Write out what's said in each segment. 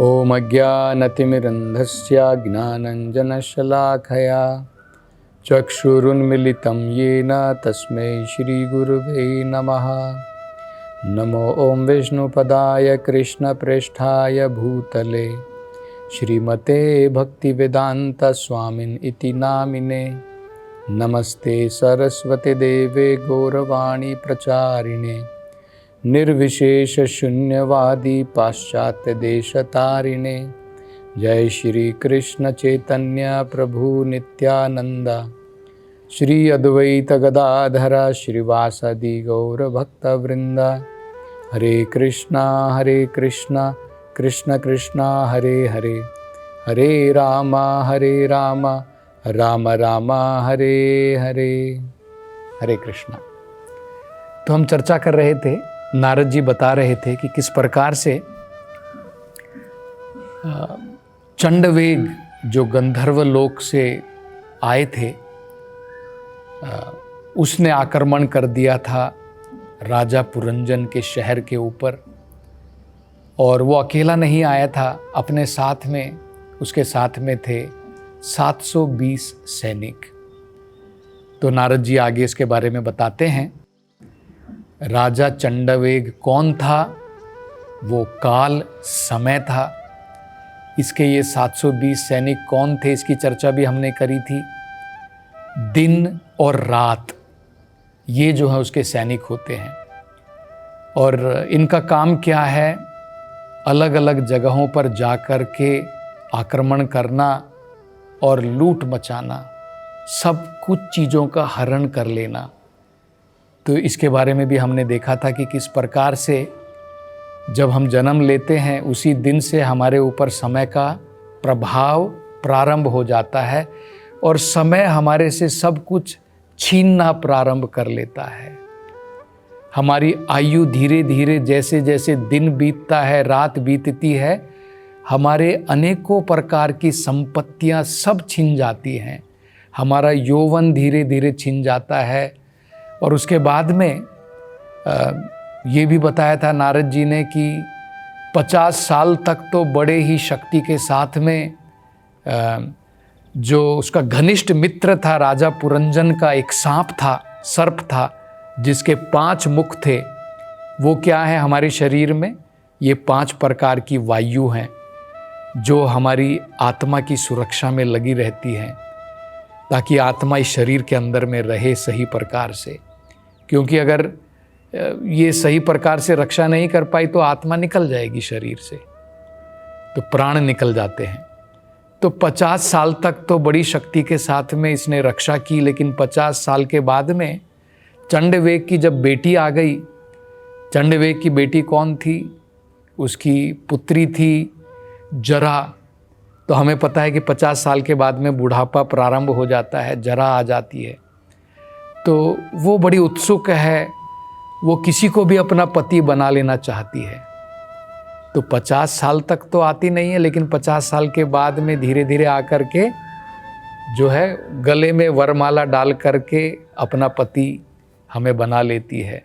ॐ अज्ञानतिमिरन्धस्य ज्ञानञ्जनशलाखया चक्षुरुन्मिलितं येन तस्मै श्रीगुरुवे नमः। नमो ॐ विष्णुपदाय कृष्णप्रेष्ठाय भूतले श्रीमते भक्तिवेदान्तस्वामिन् इति नामिने। नमस्ते सरस्वती देवे गौरवाणी प्रचारिणे निर्विशेष शून्यवादी पाश्चात्य देशतारिणे। जय श्री कृष्ण चैतन्य प्रभु नित्यानंद श्री अद्वैत गदाधर श्रीवासदि गौर भक्तवृंद। हरे कृष्णा कृष्ण कृष्णा हरे हरे, हरे राम राम राम हरे हरे। हरे कृष्णा। तो हम चर्चा कर रहे थे, नारद जी बता रहे थे कि किस प्रकार से चंडवेग जो गंधर्व लोक से आए थे उसने आक्रमण कर दिया था राजा पुरंजन के शहर के ऊपर। और वो अकेला नहीं आया था, अपने साथ में उसके साथ में थे 720 सैनिक। तो नारद जी आगे इसके बारे में बताते हैं। राजा चंडवेग कौन था? वो काल समय था। इसके ये 720 सैनिक कौन थे, इसकी चर्चा भी हमने करी थी। दिन और रात ये जो है उसके सैनिक होते हैं, और इनका काम क्या है? अलग अलग जगहों पर जाकर के आक्रमण करना और लूट मचाना, सब कुछ चीज़ों का हरण कर लेना। तो इसके बारे में भी हमने देखा था कि किस प्रकार से जब हम जन्म लेते हैं उसी दिन से हमारे ऊपर समय का प्रभाव प्रारंभ हो जाता है और समय हमारे से सब कुछ छीनना प्रारंभ कर लेता है। हमारी आयु धीरे धीरे जैसे जैसे दिन बीतता है, रात बीतती है, हमारे अनेकों प्रकार की संपत्तियां सब छिन जाती हैं। हमारा यौवन धीरे धीरे छिन जाता है। और उसके बाद में ये भी बताया था नारद जी ने कि 50 साल तक तो बड़े ही शक्ति के साथ में जो उसका घनिष्ठ मित्र था राजा पुरंजन का, एक सांप था, सर्प था, जिसके 5 मुख थे। वो क्या है हमारे शरीर में? ये 5 प्रकार की वायु हैं जो हमारी आत्मा की सुरक्षा में लगी रहती हैं, ताकि आत्मा इस शरीर के अंदर में रहे सही प्रकार से। क्योंकि अगर ये सही प्रकार से रक्षा नहीं कर पाई तो आत्मा निकल जाएगी शरीर से, तो प्राण निकल जाते हैं। तो 50 साल तक तो बड़ी शक्ति के साथ में इसने रक्षा की, लेकिन 50 साल के बाद में चंडवेग की जब बेटी आ गई, चंडवेग की बेटी कौन थी? उसकी पुत्री थी जरा। तो हमें पता है कि 50 साल के बाद में बुढ़ापा प्रारंभ हो जाता है, जरा आ जाती है। तो वो बड़ी उत्सुक है, वो किसी को भी अपना पति बना लेना चाहती है। तो 50 साल तक तो आती नहीं है, लेकिन 50 साल के बाद में धीरे धीरे आकर के जो है गले में वरमाला डाल करके अपना पति हमें बना लेती है।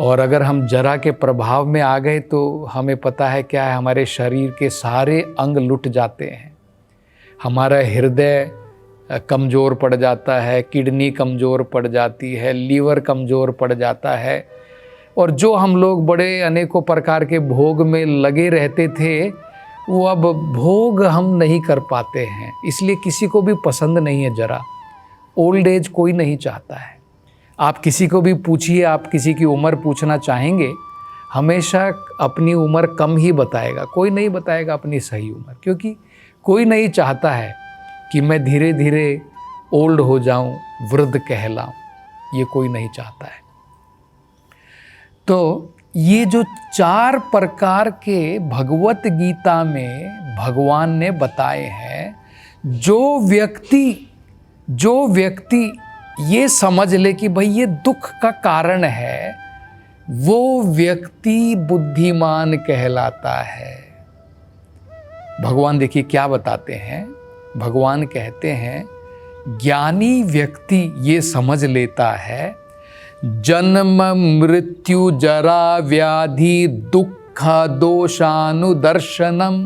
और अगर हम जरा के प्रभाव में आ गए तो हमें पता है क्या है, हमारे शरीर के सारे अंग लुट जाते हैं। हमारा हृदय कमज़ोर पड़ जाता है, किडनी कमज़ोर पड़ जाती है, लीवर कमज़ोर पड़ जाता है। और जो हम लोग बड़े अनेकों प्रकार के भोग में लगे रहते थे, वो अब भोग हम नहीं कर पाते हैं। इसलिए किसी को भी पसंद नहीं है जरा। ओल्ड एज कोई नहीं चाहता है। आप किसी को भी पूछिए, आप किसी की उम्र पूछना चाहेंगे, हमेशा अपनी उम्र कम ही बताएगा, कोई नहीं बताएगा अपनी सही उम्र। क्योंकि कोई नहीं चाहता है कि मैं धीरे धीरे ओल्ड हो जाऊं, वृद्ध कहलाऊं, ये कोई नहीं चाहता है। तो ये जो 4 प्रकार के भगवत गीता में भगवान ने बताए हैं, जो व्यक्ति ये समझ ले कि भाई ये दुख का कारण है, वो व्यक्ति बुद्धिमान कहलाता है। भगवान देखिए क्या बताते हैं। भगवान कहते हैं ज्ञानी व्यक्ति ये समझ लेता है जन्म मृत्यु जरा व्याधि दुख दुख दोषानुदर्शनम।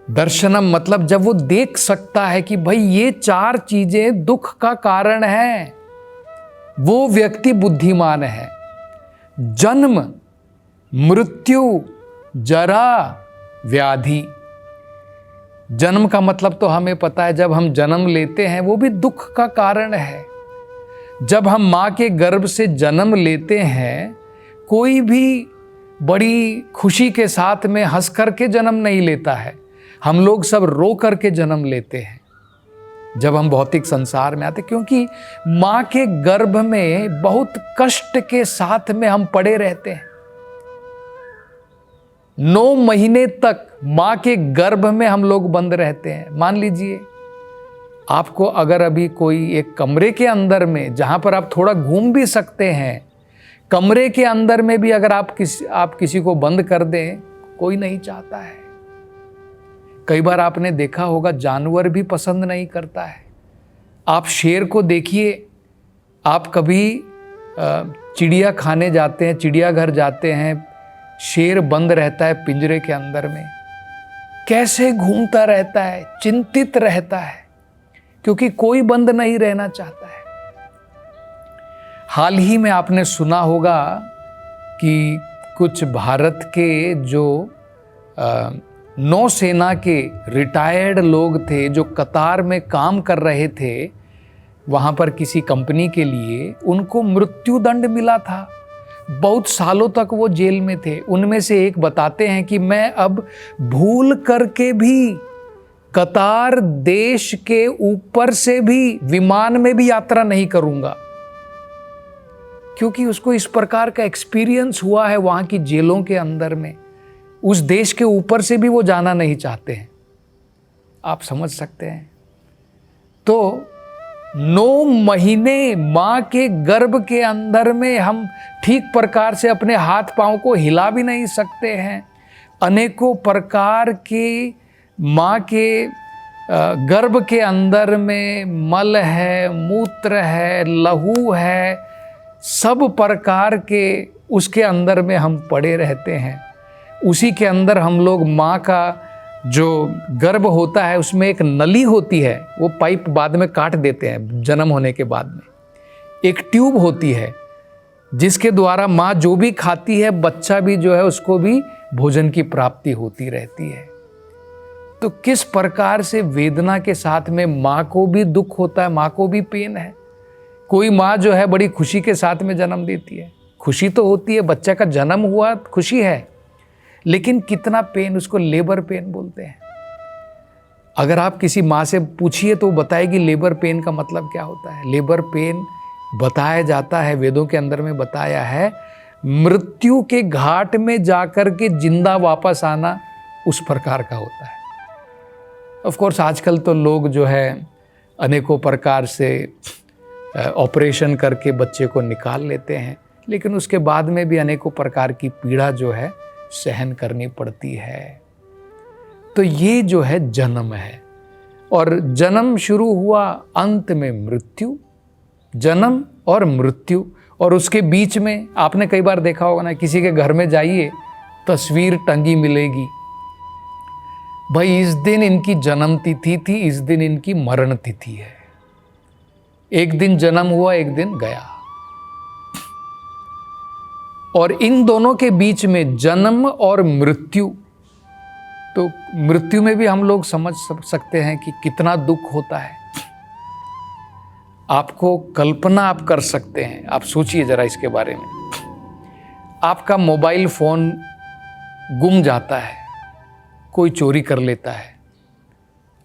दर्शनम मतलब जब वो देख सकता है कि भाई ये चार चीजें दुख का कारण है, वो व्यक्ति बुद्धिमान है। जन्म, मृत्यु, जरा, व्याधि। जन्म का मतलब तो हमें पता है, जब हम जन्म लेते हैं वो भी दुख का कारण है। जब हम माँ के गर्भ से जन्म लेते हैं, कोई भी बड़ी खुशी के साथ में हंस करके जन्म नहीं लेता है, हम लोग सब रो करके जन्म लेते हैं जब हम भौतिक संसार में आते, क्योंकि माँ के गर्भ में बहुत कष्ट के साथ में हम पड़े रहते हैं। 9 महीने तक माँ के गर्भ में हम लोग बंद रहते हैं। मान लीजिए आपको अगर अभी कोई एक कमरे के अंदर में, जहाँ पर आप थोड़ा घूम भी सकते हैं, कमरे के अंदर में भी अगर आप किसी को बंद कर दें, कोई नहीं चाहता है। कई बार आपने देखा होगा जानवर भी पसंद नहीं करता है। आप शेर को देखिए, आप कभी चिड़िया खाने जाते हैं, चिड़ियाघर जाते हैं, शेर बंद रहता है पिंजरे के अंदर में, कैसे घूमता रहता है, चिंतित रहता है, क्योंकि कोई बंद नहीं रहना चाहता है। हाल ही में आपने सुना होगा कि कुछ भारत के जो नौसेना के रिटायर्ड लोग थे, जो कतार में काम कर रहे थे, वहाँ पर किसी कंपनी के लिए, उनको मृत्यु दंड मिला था। बहुत सालों तक वो जेल में थे। उनमें से एक बताते हैं कि मैं अब भूल करके भी कतार देश के ऊपर से भी विमान में भी यात्रा नहीं करूंगा, क्योंकि उसको इस प्रकार का एक्सपीरियंस हुआ है वहां की जेलों के अंदर में। उस देश के ऊपर से भी वो जाना नहीं चाहते हैं। आप समझ सकते हैं। तो 9 महीने माँ के गर्भ के अंदर में हम ठीक प्रकार से अपने हाथ पांव को हिला भी नहीं सकते हैं। अनेकों प्रकार की माँ के गर्भ के अंदर में मल है, मूत्र है, लहू है, सब प्रकार के उसके अंदर में हम पड़े रहते हैं। उसी के अंदर हम लोग, माँ का जो गर्भ होता है उसमें एक नली होती है, वो पाइप बाद में काट देते हैं जन्म होने के बाद में। एक ट्यूब होती है जिसके द्वारा माँ जो भी खाती है, बच्चा भी जो है उसको भी भोजन की प्राप्ति होती रहती है। तो किस प्रकार से वेदना के साथ में माँ को भी दुख होता है, माँ को भी पेन है। कोई माँ जो है बड़ी खुशी के साथ में जन्म देती है, खुशी तो होती है, बच्चा का जन्म हुआ, खुशी है, लेकिन कितना पेन, उसको लेबर पेन बोलते हैं। अगर आप किसी माँ से पूछिए तो बताएगी लेबर पेन का मतलब क्या होता है। लेबर पेन बताया जाता है, वेदों के अंदर में बताया है, मृत्यु के घाट में जाकर के जिंदा वापस आना, उस प्रकार का होता है। ऑफ कोर्स आजकल तो लोग जो है अनेकों प्रकार से ऑपरेशन करके बच्चे को निकाल लेते हैं, लेकिन उसके बाद में भी अनेकों प्रकार की पीड़ा जो है सहन करनी पड़ती है। तो ये जो है जन्म है, और जन्म शुरू हुआ, अंत में मृत्यु। जन्म और मृत्यु, और उसके बीच में आपने कई बार देखा होगा ना, किसी के घर में जाइए, तस्वीर टंगी मिलेगी, भाई इस दिन इनकी जन्म तिथि थी, इस दिन इनकी मरण तिथि है। एक दिन जन्म हुआ, एक दिन गया। और इन दोनों के बीच में जन्म और मृत्यु, तो मृत्यु में भी हम लोग समझ सकते हैं कि कितना दुख होता है। आपको कल्पना आप कर सकते हैं, आप सोचिए जरा इसके बारे में। आपका मोबाइल फोन गुम जाता है, कोई चोरी कर लेता है,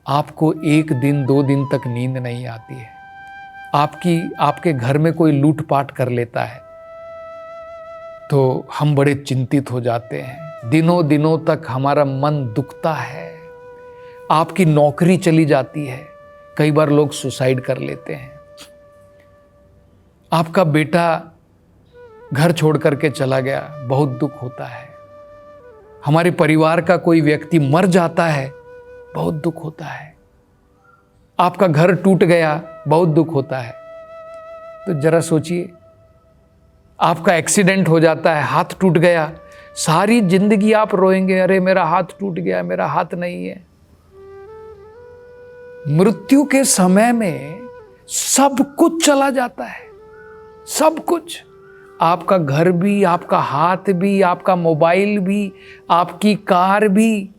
आपको 1 दिन 2 दिन तक नींद नहीं आती है। आपके घर में कोई लूटपाट कर लेता है तो हम बड़े चिंतित हो जाते हैं, दिनों दिनों तक हमारा मन दुखता है। आपकी नौकरी चली जाती है, कई बार लोग सुसाइड कर लेते हैं। आपका बेटा घर छोड़ करके चला गया, बहुत दुख होता है। हमारे परिवार का कोई व्यक्ति मर जाता है, बहुत दुख होता है। आपका घर टूट गया, बहुत दुख होता है। तो जरा सोचिए, आपका एक्सीडेंट हो जाता है, हाथ टूट गया, सारी जिंदगी आप रोएंगे, अरे मेरा हाथ टूट गया, मेरा हाथ नहीं है। मृत्यु के समय में सब कुछ चला जाता है, सब कुछ, आपका घर भी, आपका हाथ भी, आपका मोबाइल भी, आपकी कार भी,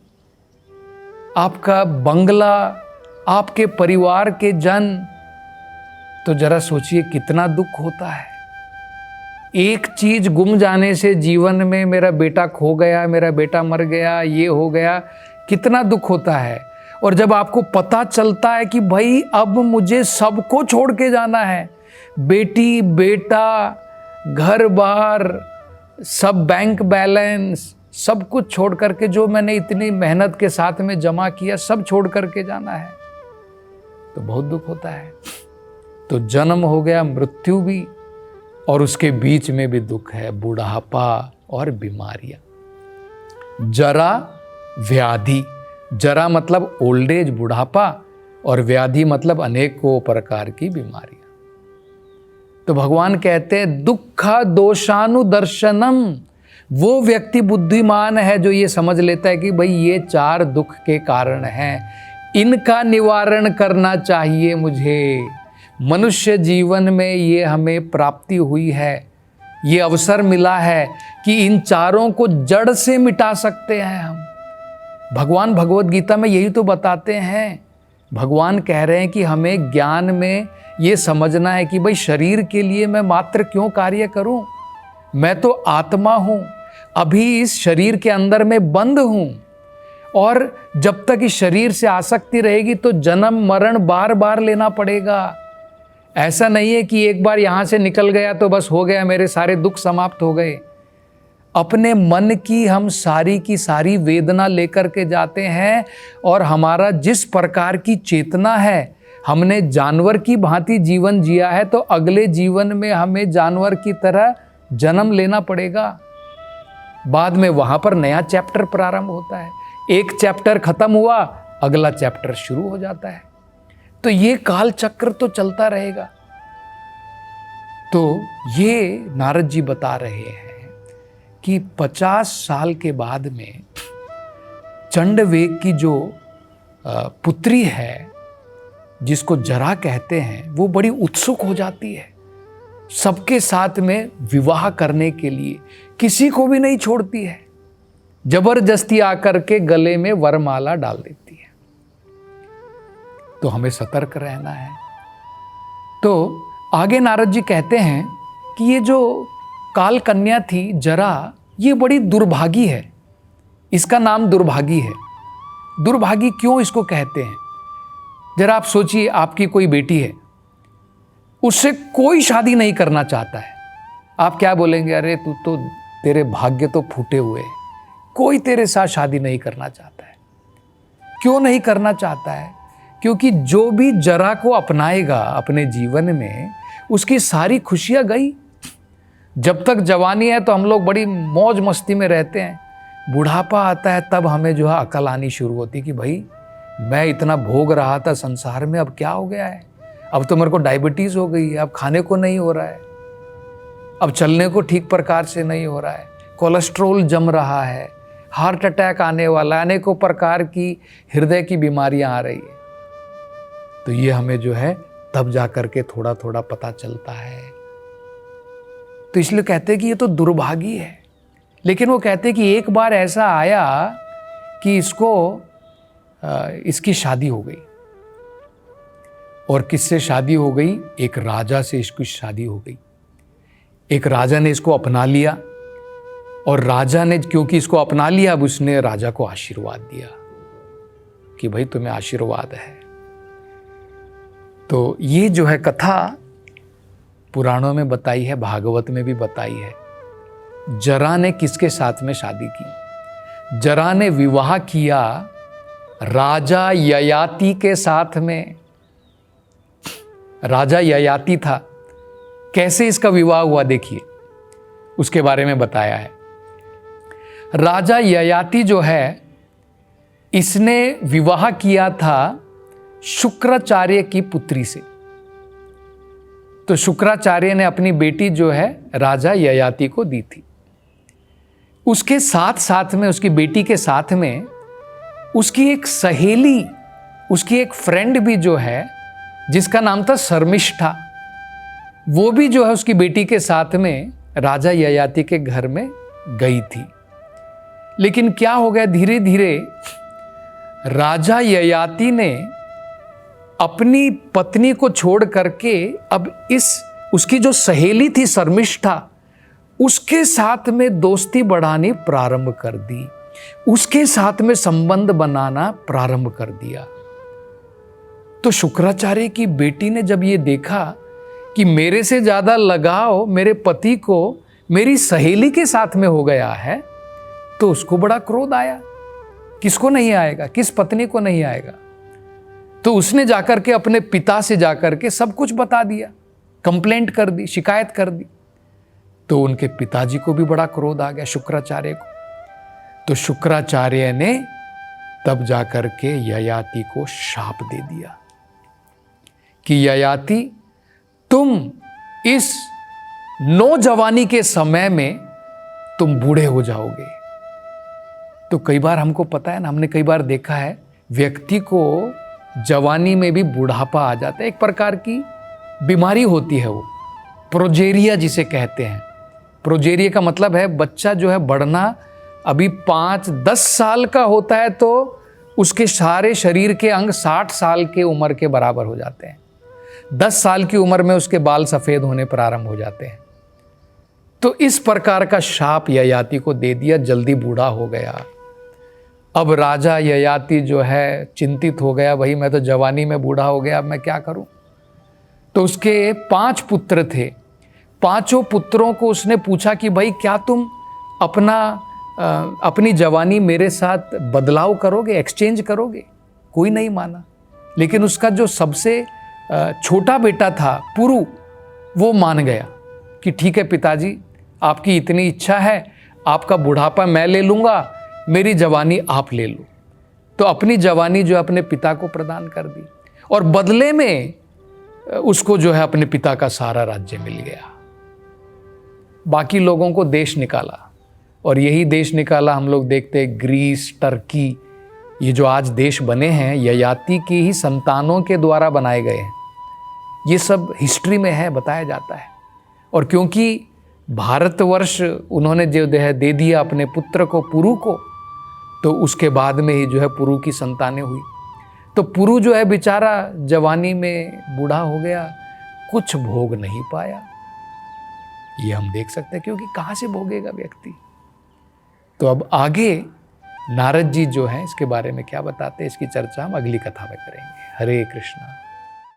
आपका बंगला, आपके परिवार के जन। तो जरा सोचिए कितना दुख होता है। एक चीज गुम जाने से जीवन में, मेरा बेटा खो गया, मेरा बेटा मर गया, ये हो गया, कितना दुख होता है। और जब आपको पता चलता है कि भाई अब मुझे सबको छोड़ के जाना है, बेटी, बेटा, घर बार, सब बैंक बैलेंस, सब कुछ छोड़ करके, जो मैंने इतनी मेहनत के साथ में जमा किया, सब छोड़ करके जाना है, तो बहुत दुख होता है। तो जन्म हो गया, मृत्यु भी, और उसके बीच में भी दुख है, बुढ़ापा और बीमारियां। जरा, व्याधि। जरा मतलब ओल्ड एज, बुढ़ापा, और व्याधि मतलब अनेकों प्रकार की बीमारियां। तो भगवान कहते हैं दुखा दोषानुदर्शनम। वो व्यक्ति बुद्धिमान है जो ये समझ लेता है कि भाई ये 4 दुख के कारण हैं, इनका निवारण करना चाहिए मुझे। मनुष्य जीवन में ये हमें प्राप्ति हुई है, ये अवसर मिला है कि इन चारों को जड़ से मिटा सकते हैं हम। भगवान भगवत गीता में यही तो बताते हैं। भगवान कह रहे हैं कि हमें ज्ञान में ये समझना है कि भाई शरीर के लिए मैं मात्र क्यों कार्य करूं, मैं तो आत्मा हूं, अभी इस शरीर के अंदर में बंद हूं, और जब तक इस शरीर से आसक्ति रहेगी तो जन्म मरण बार बार लेना पड़ेगा। ऐसा नहीं है कि एक बार यहाँ से निकल गया तो बस हो गया, मेरे सारे दुख समाप्त हो गए। अपने मन की हम सारी की सारी वेदना लेकर के जाते हैं, और हमारा जिस प्रकार की चेतना है, हमने जानवर की भांति जीवन जिया है, तो अगले जीवन में हमें जानवर की तरह जन्म लेना पड़ेगा। बाद में वहाँ पर नया चैप्टर प्रारंभ होता है। एक चैप्टर खत्म हुआ, अगला चैप्टर शुरू हो जाता है। तो ये काल चक्र तो चलता रहेगा। तो ये नारद जी बता रहे हैं कि 50 साल के बाद में चंडवेग की जो पुत्री है, जिसको जरा कहते हैं, वो बड़ी उत्सुक हो जाती है सबके साथ में विवाह करने के लिए, किसी को भी नहीं छोड़ती है, जबरदस्ती आकर के गले में वरमाला डाल देती है। तो हमें सतर्क रहना है। तो आगे नारद जी कहते हैं कि ये जो काल कन्या थी जरा, ये बड़ी दुर्भागी है, इसका नाम दुर्भागी है। दुर्भागी क्यों इसको कहते हैं? जरा आप सोचिए, आपकी कोई बेटी है, उससे कोई शादी नहीं करना चाहता है, आप क्या बोलेंगे? अरे तू तो, तेरे भाग्य तो फूटे हुए हैं, कोई तेरे साथ शादी नहीं करना चाहता है। क्यों नहीं करना चाहता है? क्योंकि जो भी जरा को अपनाएगा अपने जीवन में, उसकी सारी खुशियां गई। जब तक जवानी है तो हम लोग बड़ी मौज मस्ती में रहते हैं, बुढ़ापा आता है तब हमें जो है अकल आनी शुरू होती कि भाई मैं इतना भोग रहा था संसार में, अब क्या हो गया है? अब तो मेरे को डायबिटीज़ हो गई है, अब खाने को नहीं हो रहा है, अब चलने को ठीक प्रकार से नहीं हो रहा है, कोलेस्ट्रोल जम रहा है, हार्ट अटैक आने वाला है, अनेकों प्रकार की हृदय की बीमारियां आ रही है। तो ये हमें जो है तब जा करके थोड़ा थोड़ा पता चलता है। तो इसलिए कहते हैं कि ये तो दुर्भागी है। लेकिन वो कहते हैं कि एक बार ऐसा आया कि इसकी शादी हो गई। और किससे शादी हो गई? एक राजा से इसकी शादी हो गई। एक राजा ने इसको अपना लिया, और राजा ने क्योंकि इसको अपना लिया, अब उसने राजा को आशीर्वाद दिया कि भाई तुम्हें आशीर्वाद है। तो ये जो है कथा पुराणों में बताई है, भागवत में भी बताई है। जरा ने किसके साथ में शादी की? जरा ने विवाह किया राजा ययाति के साथ में। राजा ययाति था। कैसे इसका विवाह हुआ देखिए, उसके बारे में बताया है। राजा ययाति जो है, इसने विवाह किया था शुक्राचार्य की पुत्री से। तो शुक्राचार्य ने अपनी बेटी जो है राजा ययाति को दी थी। उसके साथ साथ में, उसकी बेटी के साथ में उसकी एक सहेली, उसकी एक फ्रेंड भी जो है, जिसका नाम था शर्मिष्ठा, वो भी जो है उसकी बेटी के साथ में राजा ययाति के घर में गई थी। लेकिन क्या हो गया, धीरे धीरे राजा ययाति ने अपनी पत्नी को छोड़ करके अब उसकी जो सहेली थी शर्मिष्ठा, उसके साथ में दोस्ती बढ़ानी प्रारंभ कर दी, उसके साथ में संबंध बनाना प्रारंभ कर दिया। तो शुक्राचार्य की बेटी ने जब ये देखा कि मेरे से ज्यादा लगाव मेरे पति को मेरी सहेली के साथ में हो गया है, तो उसको बड़ा क्रोध आया। किसको नहीं आएगा, किस पत्नी को नहीं आएगा। तो उसने जाकर के अपने पिता से जाकर के सब कुछ बता दिया, कंप्लेंट कर दी, शिकायत कर दी। तो उनके पिताजी को भी बड़ा क्रोध आ गया शुक्राचार्य को। तो शुक्राचार्य ने तब जाकर के ययाति को शाप दे दिया कि ययाति, तुम इस नौजवानी के समय में तुम बूढ़े हो जाओगे। तो कई बार हमको पता है ना, हमने कई बार देखा है व्यक्ति को जवानी में भी बुढ़ापा आ जाता है। एक प्रकार की बीमारी होती है, वो प्रोजेरिया जिसे कहते हैं। प्रोजेरिया का मतलब है बच्चा जो है बढ़ना अभी 5-10 साल का होता है तो उसके सारे शरीर के अंग 60 साल के उम्र के बराबर हो जाते हैं। 10 साल की उम्र में उसके बाल सफ़ेद होने प्रारंभ हो जाते हैं। तो इस प्रकार का शाप ययाति को दे दिया, जल्दी बूढ़ा हो गया। अब राजा ययाति जो है चिंतित हो गया, भाई मैं तो जवानी में बूढ़ा हो गया, अब मैं क्या करूं। तो उसके 5 पुत्र थे। 5 पुत्रों को उसने पूछा कि भाई क्या तुम अपनी जवानी मेरे साथ बदलाव करोगे, एक्सचेंज करोगे। कोई नहीं माना। लेकिन उसका जो सबसे छोटा बेटा था पुरु, वो मान गया कि ठीक है पिताजी, आपकी इतनी इच्छा है, आपका बुढ़ापा मैं ले लूँगा, मेरी जवानी आप ले लो। तो अपनी जवानी जो अपने पिता को प्रदान कर दी और बदले में उसको जो है अपने पिता का सारा राज्य मिल गया। बाकी लोगों को देश निकाला, और यही देश निकाला हम लोग देखते हैं ग्रीस, टर्की, ये जो आज देश बने हैं ययाति की ही संतानों के द्वारा बनाए गए हैं। ये सब हिस्ट्री में है, बताया जाता है। और क्योंकि भारतवर्ष उन्होंने जो दे दिया अपने पुत्र को, पुरु को, तो उसके बाद में ही जो है पुरु की संतानें हुई। तो पुरु जो है बेचारा जवानी में बूढ़ा हो गया, कुछ भोग नहीं पाया। ये हम देख सकते हैं, क्योंकि कहाँ से भोगेगा व्यक्ति। तो अब आगे नारद जी जो है इसके बारे में क्या बताते हैं, इसकी चर्चा हम अगली कथा में करेंगे। हरे कृष्णा।